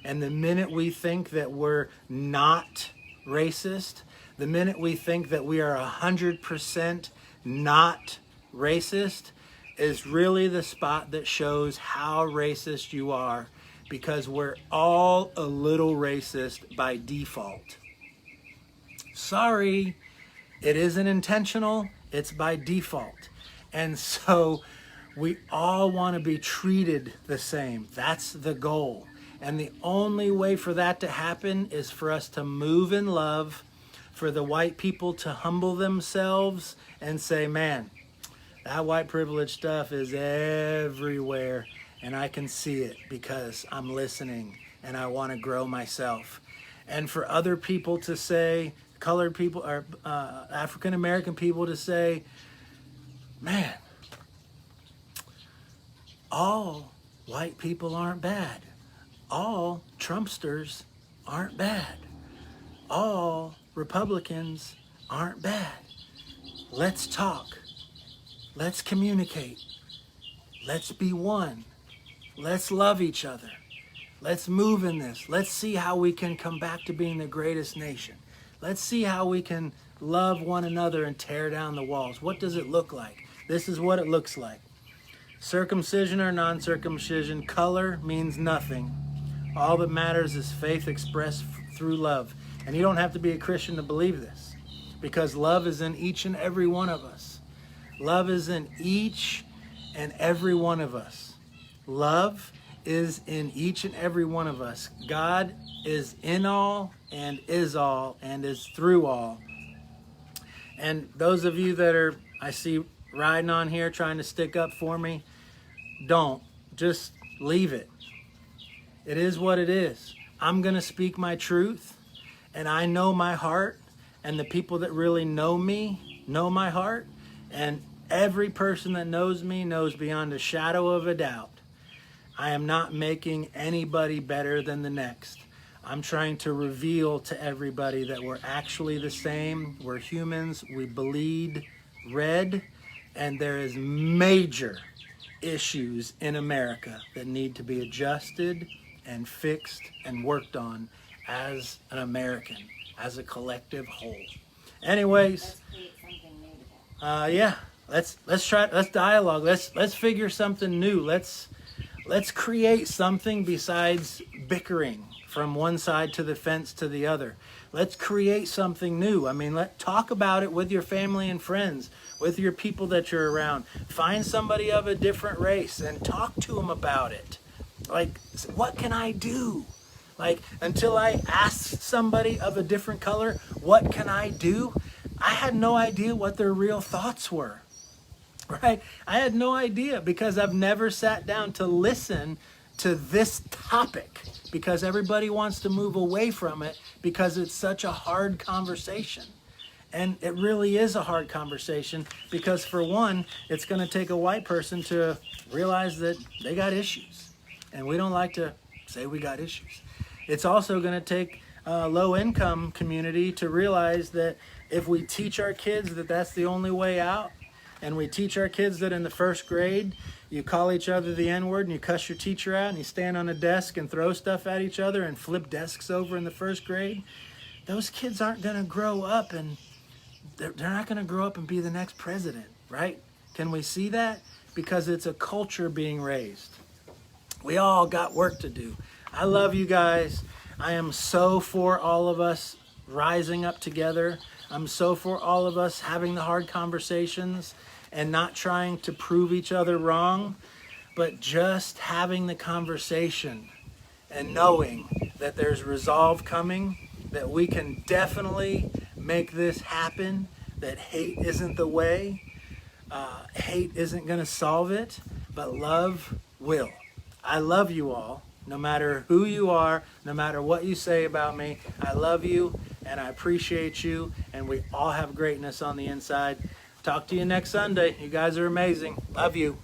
And the minute we think that we're not racist, the minute we think that we are 100% not racist, is really the spot that shows how racist you are, because we're all a little racist by default. Sorry, it isn't intentional, it's by default. And so we all want to be treated the same. That's the goal. And the only way for that to happen is for us to move in love, for the white people to humble themselves and say, man, that white privilege stuff is everywhere, and I can see it because I'm listening and I want to grow myself. And for other people to say, colored people or African American people to say, man, all white people aren't bad. All Trumpsters aren't bad. All Republicans aren't bad. Let's talk. Let's communicate. Let's be one. Let's love each other. Let's move in this. Let's see how we can come back to being the greatest nation. Let's see how we can love one another and tear down the walls. What does it look like? This is what it looks like. Circumcision or non-circumcision, color means nothing. All that matters is faith expressed through love. And you don't have to be a Christian to believe this, because love is in each and every one of us. Love is in each and every one of us. Love is in each and every one of us. God is in all and is through all. And those of you that are, I see, riding on here trying to stick up for me, don't. Just leave it. It is what it is. I'm going to speak my truth, and I know my heart, and the people that really know me know my heart, and every person that knows me knows beyond a shadow of a doubt I am not making anybody better than the next. I'm trying to reveal to everybody that we're actually the same. We're humans. We bleed red, and there is major issues in America that need to be adjusted and fixed and worked on as an American, as a collective whole. Anyways, Let's create something new together. yeah, let's dialogue. Let's figure something new. Let's create something besides bickering from one side to the fence to the other. Let's create something new. I mean, talk about it with your family and friends, with your people that you're around. Find somebody of a different race and talk to them about it. Like, what can I do? Like, until I asked somebody of a different color, what can I do? I had no idea what their real thoughts were, right? I had no idea, because I've never sat down to listen to this topic, because everybody wants to move away from it because it's such a hard conversation. And it really is a hard conversation because, for one, it's going to take a white person to realize that they got issues. And we don't like to say we got issues. It's also going to take a low-income community to realize that if we teach our kids that that's the only way out, and we teach our kids that in the first grade, you call each other the N-word and you cuss your teacher out and you stand on a desk and throw stuff at each other and flip desks over in the first grade, those kids aren't going to grow up and they're not going to grow up and be the next president, right? Can we see that? Because it's a culture being raised. We all got work to do. I love you guys. I am so for all of us rising up together. I'm so for all of us having the hard conversations and not trying to prove each other wrong, but just having the conversation and knowing that there's resolve coming, that we can definitely make this happen, that hate isn't the way. Hate isn't going to solve it, but love will. I love you all, no matter who you are, no matter what you say about me. I love you and I appreciate you, and we all have greatness on the inside. Talk to you next Sunday. You guys are amazing. Love you.